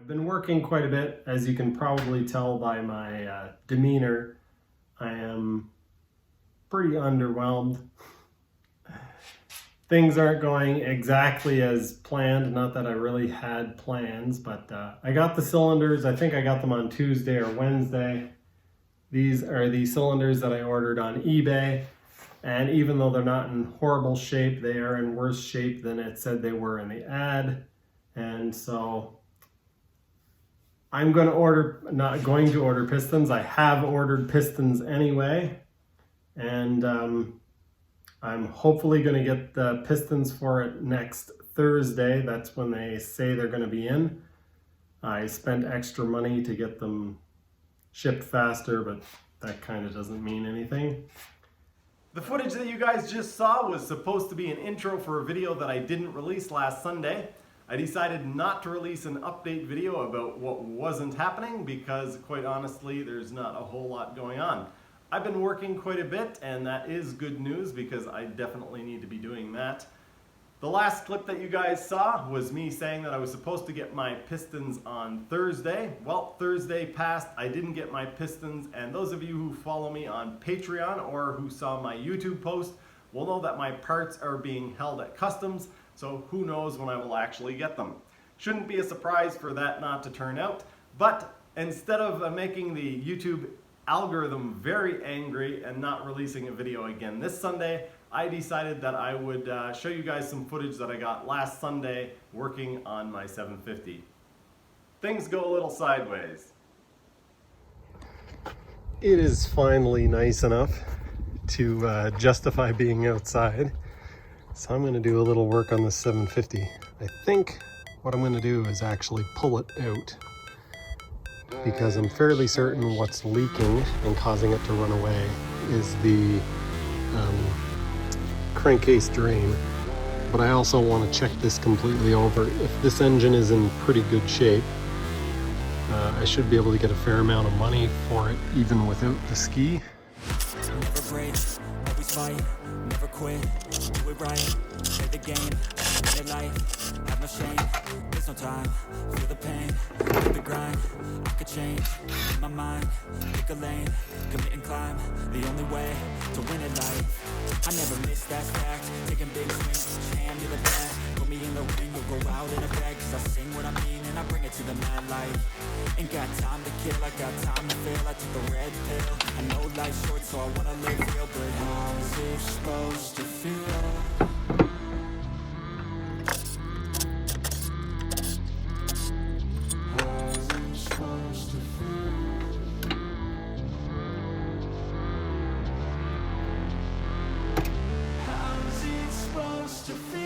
I've been working quite a bit, as you can probably tell by my demeanor. I am pretty underwhelmed. Things aren't going exactly as planned, not that I really had plans, but I got the cylinders. I think I got them on Tuesday or Wednesday. These are the cylinders that I ordered on eBay, and even though they're not in horrible shape, they are in worse shape than it said they were in the ad. And so I'm not going to order pistons. I have ordered pistons anyway, and I'm hopefully going to get the pistons for it next Thursday. That's when they say they're going to be in. I spent extra money to get them shipped faster, but that kind of doesn't mean anything. The footage that you guys just saw was supposed to be an intro for a video that I didn't release last Sunday. I decided not to release an update video about what wasn't happening because, quite honestly, there's not a whole lot going on. I've been working quite a bit, and that is good news because I definitely need to be doing that. The last clip that you guys saw was me saying that I was supposed to get my pistons on Thursday. Well, Thursday passed, I didn't get my pistons, and those of you who follow me on Patreon or who saw my YouTube post will know that my parts are being held at customs, so who knows when I will actually get them. Shouldn't be a surprise for that not to turn out, but instead of making the YouTube algorithm very angry and not releasing a video again this Sunday, I decided that I would show you guys some footage that I got last Sunday working on my 750. Things go a little sideways. It is finally nice enough to justify being outside. So I'm going to do a little work on the 750. I think what I'm going to do is actually pull it out, because I'm fairly certain what's leaking and causing it to run away is the crankcase drain. But I also want to check this completely over. If this engine is in pretty good shape, I should be able to get a fair amount of money for it even without the ski. Never break, always fight, never quit, do it right, play the game, win it life, have no shame, there's no time, feel the pain, feel the grind, I could change, in my mind, pick a lane, commit and climb, the only way to win it life, I never miss that fact, taking big swings, hand to the bat, put me in the ring, you'll go out in a bag, cause I sing what I mean and I bring it to the mad light, ain't got time to kill, I got time to feel, I took the red pill, I know life's short so I wanna live real, but how's it supposed to feel? How's it supposed to feel? How's it supposed to feel?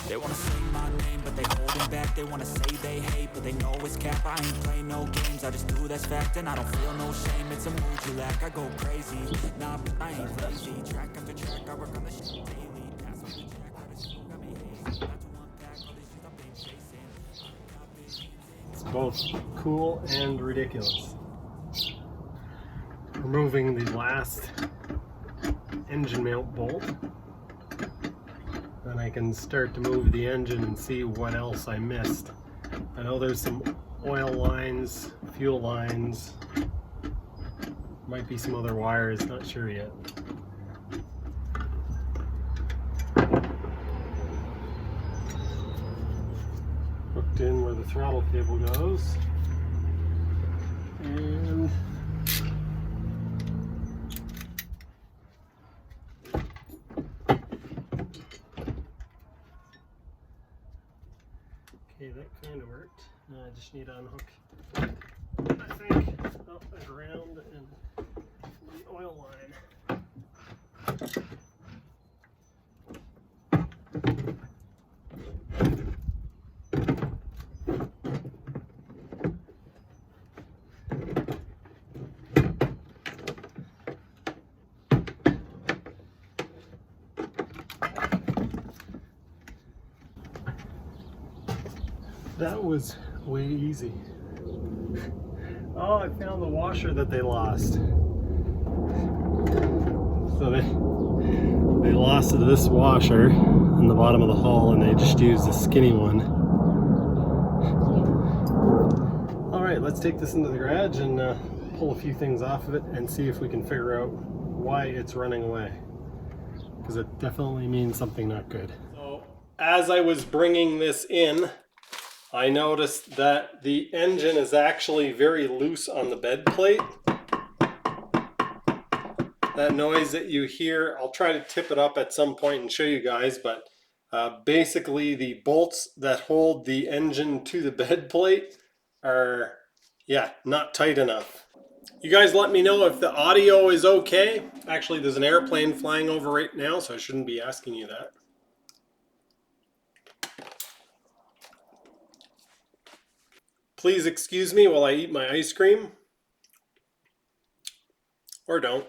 They wanna say my name, but they holding back. They wanna say they hate, but they know it's cap. I ain't play no games, I just do that's fact. And I don't feel no shame, it's a mood you lack. I go crazy, nah, but I ain't lazy. Track after track, I work on the shit daily. Pass on the track, but it's still got me hazy. Not to unpack all these shit I've been chasing. It's both cool and ridiculous. Removing the last engine mount bolt. Then I can start to move the engine and see what else I missed. I know there's some oil lines, fuel lines, might be some other wires, not sure yet. Hooked in where the throttle cable goes. And okay, that kind of worked. Now I just need to unhook, I think, the ground and the oil line. That was way easy. Oh, I found the washer that they lost. So they lost this washer in the bottom of the hull and they just used the skinny one. All right, let's take this into the garage and pull a few things off of it and see if we can figure out why it's running away. Because it definitely means something not good. So as I was bringing this in, I noticed that the engine is actually very loose on the bed plate. That noise that you hear, I'll try to tip it up at some point and show you guys, but basically the bolts that hold the engine to the bed plate are, yeah, not tight enough. You guys let me know if the audio is okay. Actually, there's an airplane flying over right now, so I shouldn't be asking you that. Please excuse me while I eat my ice cream. Or don't.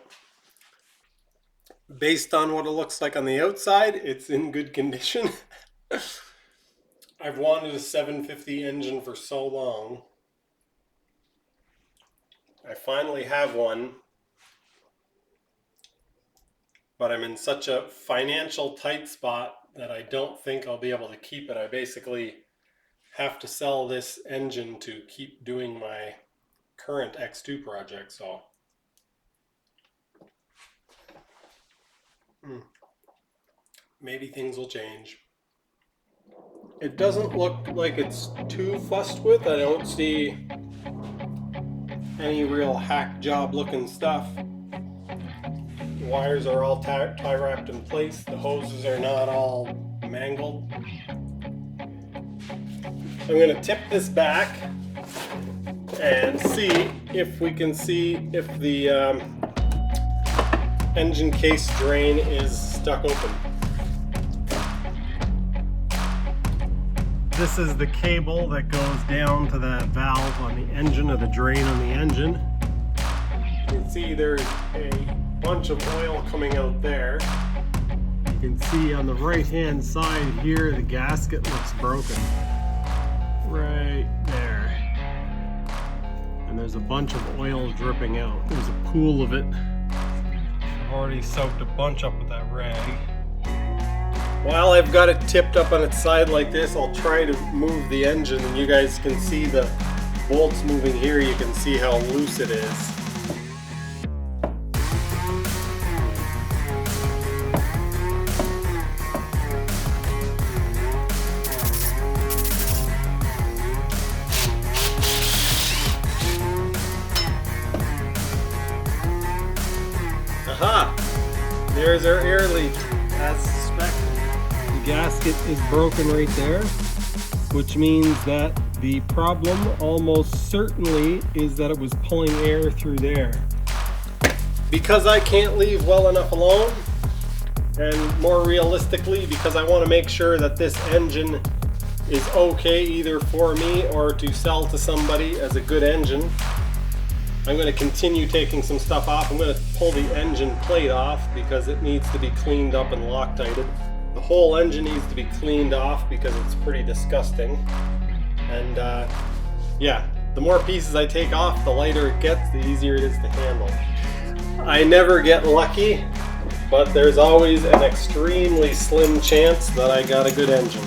Based on what it looks like on the outside, it's in good condition. I've wanted a 750 engine for so long. I finally have one. But I'm in such a financial tight spot that I don't think I'll be able to keep it. I basically have to sell this engine to keep doing my current X2 project, so maybe things will change. It doesn't look like it's too fussed with. I don't see any real hack job looking stuff. The wires are all tie wrapped in place. The hoses are not all mangled. I'm going to tip this back and see if we can see if the engine case drain is stuck open. This is the cable that goes down to the valve on the engine, or the drain on the engine. You can see there's a bunch of oil coming out there. You can see on the right hand side here the gasket looks broken. Right there. And there's a bunch of oil dripping out. There's a pool of it. I've already soaked a bunch up with that rag. While I've got it tipped up on its side like this, I'll try to move the engine, and you guys can see the bolts moving here. You can see how loose it is. Aha! There's our air leak, as suspected. The gasket is broken right there, which means that the problem almost certainly is that it was pulling air through there. Because I can't leave well enough alone, and more realistically, because I want to make sure that this engine is okay either for me or to sell to somebody as a good engine, I'm going to continue taking some stuff off. I'm going to pull the engine plate off because it needs to be cleaned up and Loctited. The whole engine needs to be cleaned off because it's pretty disgusting. And yeah, the more pieces I take off, the lighter it gets, the easier it is to handle. I never get lucky, but there's always an extremely slim chance that I got a good engine.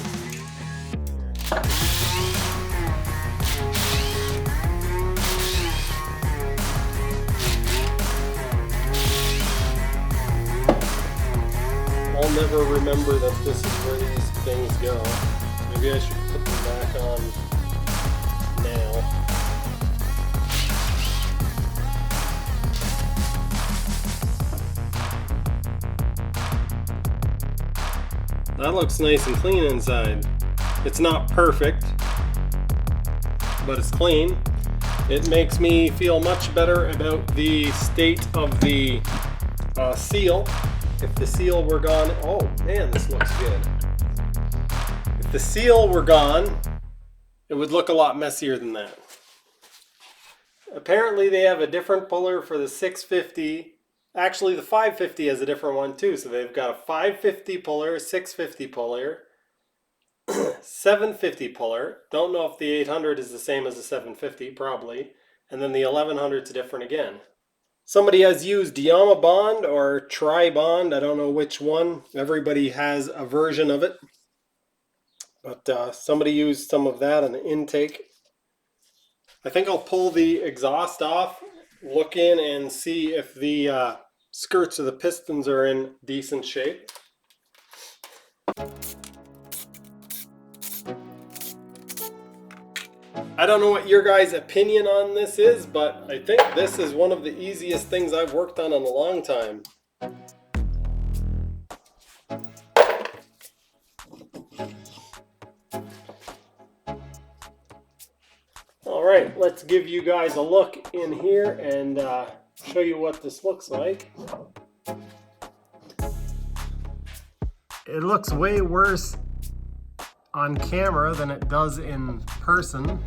I'll never remember that this is where these things go. Maybe I should put them back on now. That looks nice and clean inside. It's not perfect, but it's clean. It makes me feel much better about the state of the seal. If the seal were gone, oh man, this looks good. If the seal were gone, it would look a lot messier than that. Apparently they have a different puller for the 650. Actually, the 550 has a different one too. So they've got a 550 puller, a 650 puller. 750 puller. Don't know if the 800 is the same as the 750, probably. And then the 1100 is different again. Somebody has used Yama Bond or Tri Bond, I don't know which one. Everybody has a version of it. But somebody used some of that on the intake. I think I'll pull the exhaust off, look in and see if the skirts of the pistons are in decent shape. I don't know what your guys' opinion on this is, but I think this is one of the easiest things I've worked on in a long time. Alright, let's give you guys a look in here and show you what this looks like. It looks way worse on camera than it does in person.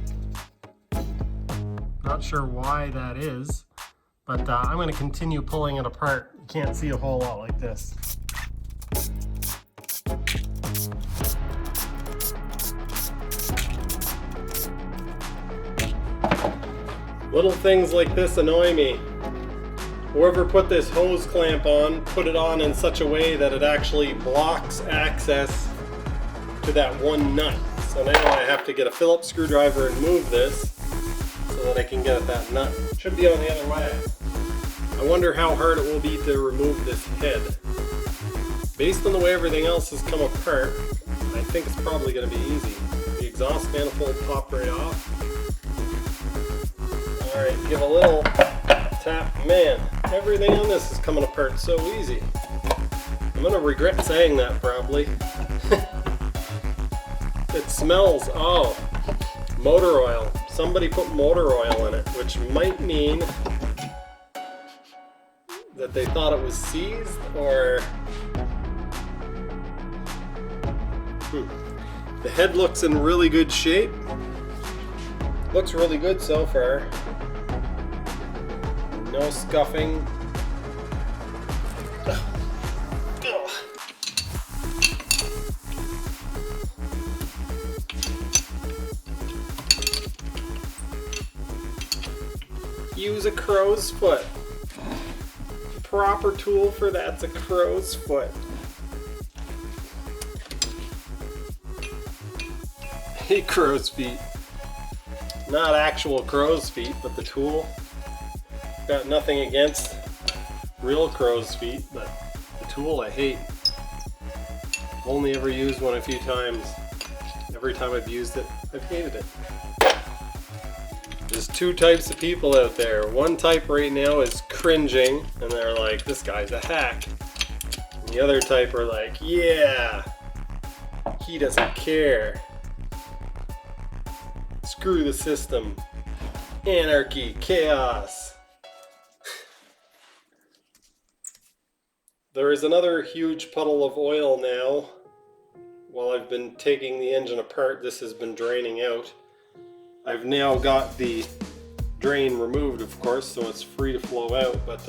Not sure why that is, but I'm going to continue pulling it apart. You can't see a whole lot like this. Little things like this annoy me. Whoever put this hose clamp on, put it on in such a way that it actually blocks access to that one nut. So now I have to get a Phillips screwdriver and move this so that I can get at that nut. It should be on the other way. I wonder how hard it will be to remove this head. Based on the way everything else has come apart, I think it's probably going to be easy. The exhaust manifold popped right off. Alright, give a little tap. Man, everything on this is coming apart so easy. I'm going to regret saying that probably. It smells, oh, motor oil. Somebody put motor oil in it, which might mean that they thought it was seized, or... The head looks in really good shape. Looks really good so far. No scuffing. Use a crow's foot. The proper tool for that's a crow's foot. I hate crow's feet. Not actual crow's feet, but the tool. Got nothing against real crow's feet, but the tool I hate. Only ever used one a few times. Every time I've used it, I've hated it. There's two types of people out there. One type right now is cringing, and they're like, this guy's a hack. And the other type are like, yeah, he doesn't care. Screw the system. Anarchy, chaos. There is another huge puddle of oil now. While I've been taking the engine apart, this has been draining out. I've now got the drain removed, of course, so it's free to flow out, but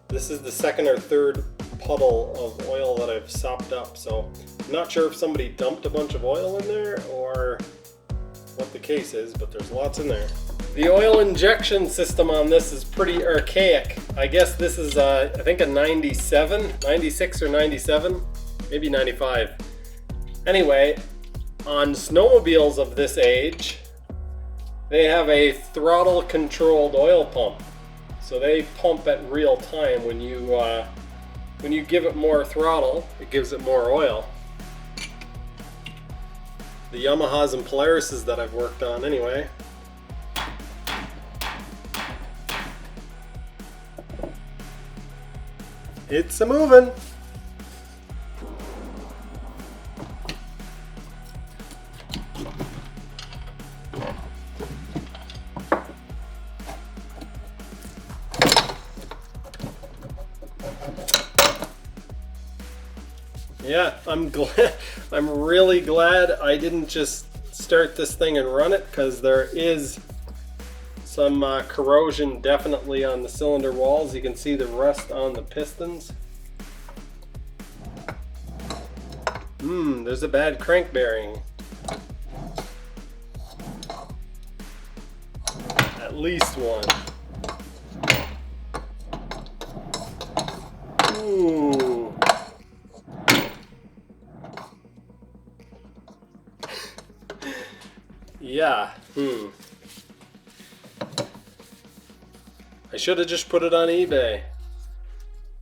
this is the second or third puddle of oil that I've sopped up, so I'm not sure if somebody dumped a bunch of oil in there or what the case is, but there's lots in there. The oil injection system on this is pretty archaic. I guess this is, I think a 96 or 97, maybe 95. Anyway, on snowmobiles of this age, they have a throttle controlled oil pump. So they pump at real time. When you give it more throttle, it gives it more oil. The Yamahas and Polarises that I've worked on anyway. It's a moving. Yeah, I'm really glad I didn't just start this thing and run it, because there is some corrosion definitely on the cylinder walls. You can see the rust on the pistons. There's a bad crank bearing. At least one. Ooh. Yeah. I should have just put it on eBay.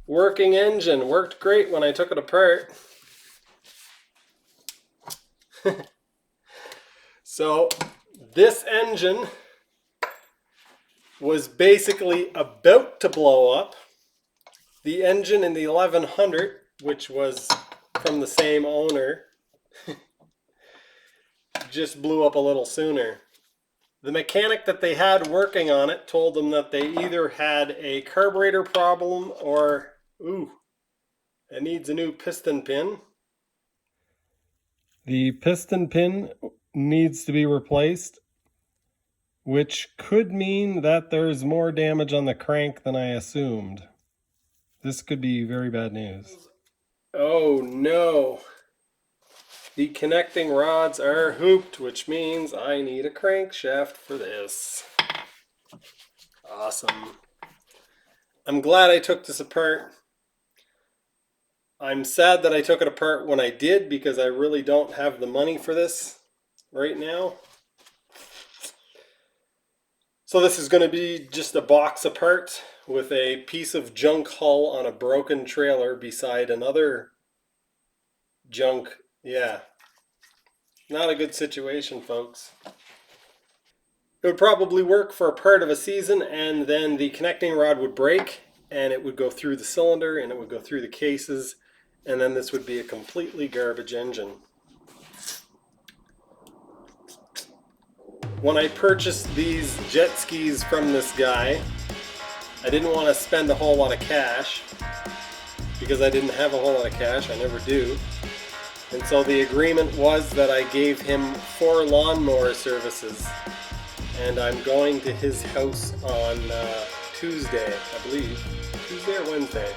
Working engine. Worked great when I took it apart. So this engine was basically about to blow up. The engine in the 1100, which was from the same owner, just blew up a little sooner. The mechanic that they had working on it told them that they either had a carburetor problem or, it needs a new piston pin. The piston pin needs to be replaced, which could mean that there's more damage on the crank than I assumed. This could be very bad news. Oh no! The connecting rods are hooped, which means I need a crankshaft for this. Awesome. I'm glad I took this apart. I'm sad that I took it apart when I did because I really don't have the money for this right now. So this is going to be just a box apart with a piece of junk hull on a broken trailer beside another junk. Yeah. Not a good situation, folks. It would probably work for a part of a season, and then the connecting rod would break and it would go through the cylinder and it would go through the cases, and then this would be a completely garbage engine. When I purchased these jet skis from this guy, I didn't want to spend a whole lot of cash because I didn't have a whole lot of cash. I never do. And so the agreement was that I gave him 4 lawnmower services, and I'm going to his house on Tuesday, I believe. Tuesday or Wednesday.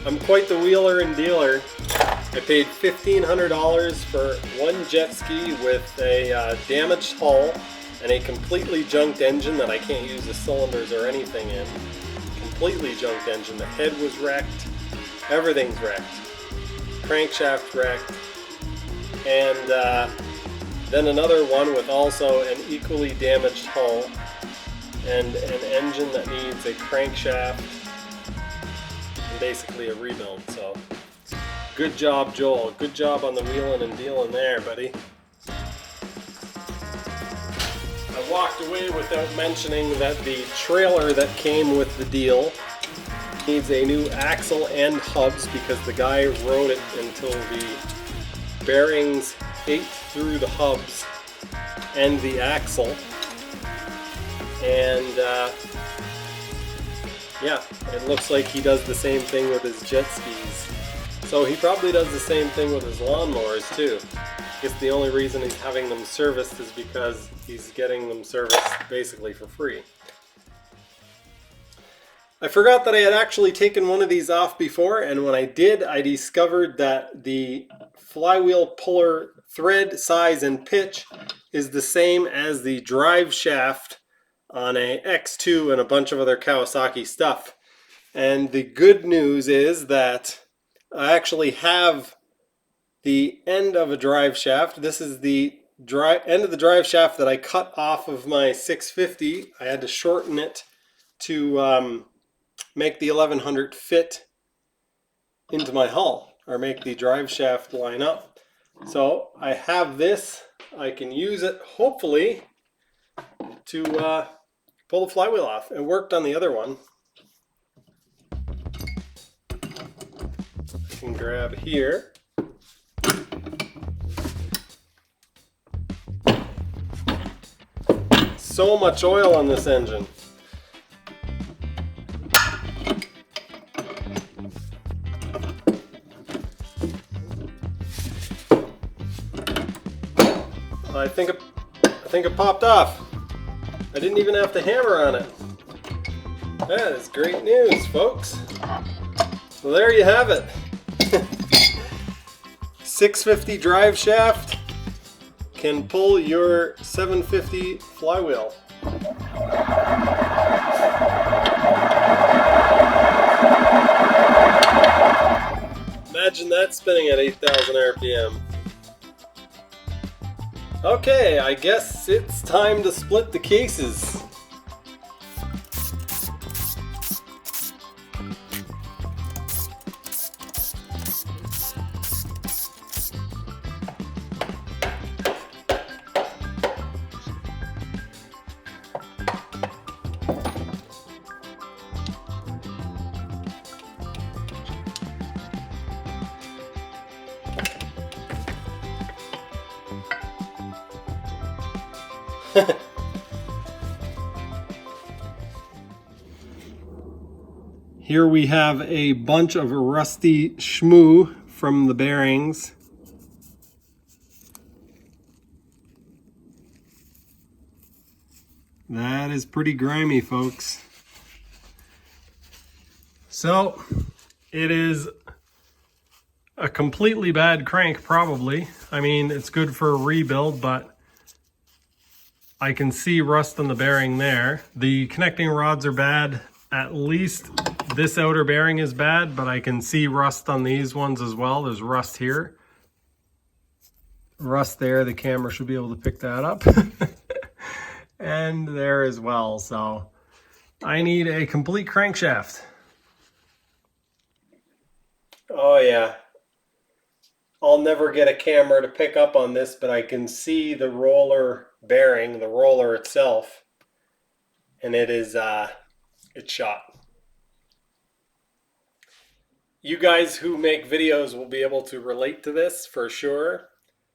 I'm quite the wheeler and dealer. I paid $1,500 for one jet ski with a damaged hull and a completely junked engine that I can't use the cylinders or anything in. Completely junked engine. The head was wrecked. Everything's wrecked. Crankshaft wrecked. And then another one with also an equally damaged hull and an engine that needs a crankshaft and basically a rebuild. So good job, Joel. Good job on the wheeling and dealing there, buddy. I walked away without mentioning that the trailer that came with the deal needs a new axle and hubs because the guy rode it until the bearings ate through the hubs and the axle. And yeah, it looks like he does the same thing with his jet skis. So he probably does the same thing with his lawnmowers too. I guess the only reason he's having them serviced is because he's getting them serviced basically for free. I forgot that I had actually taken one of these off before, and when I did, I discovered that the flywheel puller thread size and pitch is the same as the drive shaft on a X2 and a bunch of other Kawasaki stuff. And the good news is that I actually have the end of a drive shaft. This is the end of the drive shaft that I cut off of my 650. I had to shorten it to make the 1100 fit into my hull, or make the drive shaft line up. So I have this. I can use it hopefully to pull the flywheel off. It worked on the other one. I can grab here. So much oil on this engine. I think it popped off. I didn't even have to hammer on it. That is great news, folks. So there you have it. 650 drive shaft can pull your 750 flywheel. Imagine that spinning at 8,000 RPM. Okay, I guess it's time to split the cases. Here we have a bunch of rusty schmoo from the bearings. That is pretty grimy, folks. So it is a completely bad crank, probably. I mean, it's good for a rebuild, but I can see rust on the bearing there. The connecting rods are bad. At least this outer bearing is bad, but I can see rust on these ones as well. There's rust here. Rust there, the camera should be able to pick that up. And there as well. So I need a complete crankshaft. Oh yeah. I'll never get a camera to pick up on this, but I can see the roller bearing, the roller itself, and it is it's shot. You guys who make videos will be able to relate to this for sure.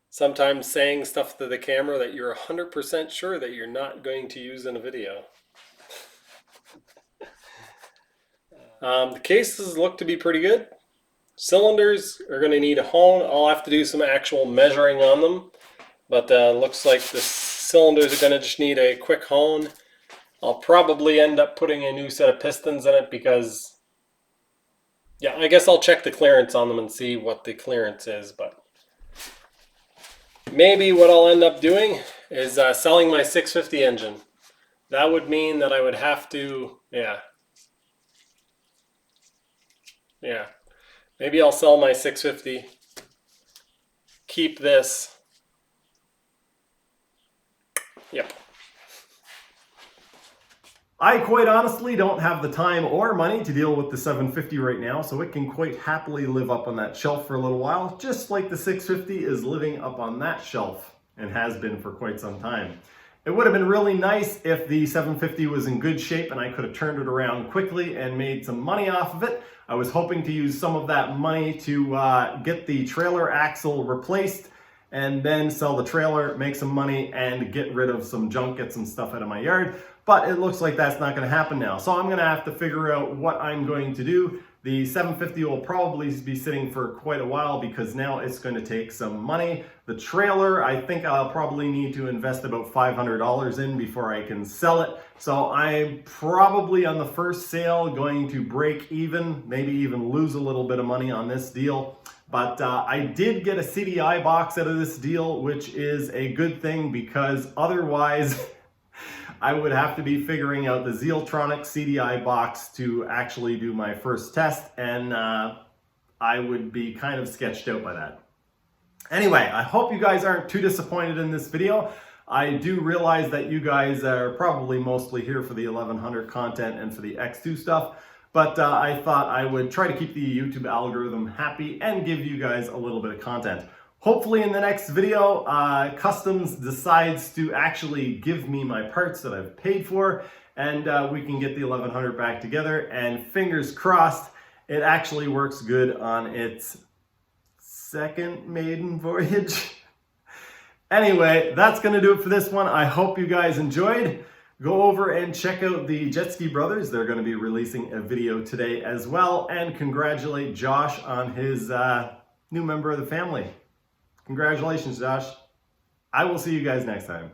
Sometimes saying stuff to the camera that you're 100% sure that you're not going to use in a video. The cases look to be pretty good. Cylinders are going to need a hone. I'll have to do some actual measuring on them, but looks like the cylinders are going to just need a quick hone. I'll probably end up putting a new set of pistons in it because, yeah, I guess I'll check the clearance on them and see what the clearance is, but maybe what I'll end up doing is selling my 650 engine. That would mean that I would have to, yeah. Maybe I'll sell my 650, keep this. Yep. I quite honestly don't have the time or money to deal with the 750 right now, so it can quite happily live up on that shelf for a little while, just like the 650 is living up on that shelf and has been for quite some time. It would have been really nice if the 750 was in good shape and I could have turned it around quickly and made some money off of it. I was hoping to use some of that money to get the trailer axle replaced and then sell the trailer, make some money, and get rid of some junk, get some stuff out of my yard. But it looks like that's not going to happen now. So I'm going to have to figure out what I'm going to do. The 750 will probably be sitting for quite a while because now it's going to take some money. The trailer, I think I'll probably need to invest about $500 in before I can sell it. So I'm probably on the first sale going to break even, maybe even lose a little bit of money on this deal. But I did get a CDI box out of this deal, which is a good thing because otherwise I would have to be figuring out the Zealtronic CDI box to actually do my first test, and I would be kind of sketched out by that. Anyway, I hope you guys aren't too disappointed in this video. I do realize that you guys are probably mostly here for the 1100 content and for the X2 stuff, but I thought I would try to keep the YouTube algorithm happy and give you guys a little bit of content. Hopefully in the next video, Customs decides to actually give me my parts that I've paid for, and we can get the 1100 back together, and fingers crossed, it actually works good on its second maiden voyage. Anyway, that's going to do it for this one. I hope you guys enjoyed. Go over and check out the Jet Ski Brothers. They're going to be releasing a video today as well, and congratulate Josh on his new member of the family. Congratulations, Josh. I will see you guys next time.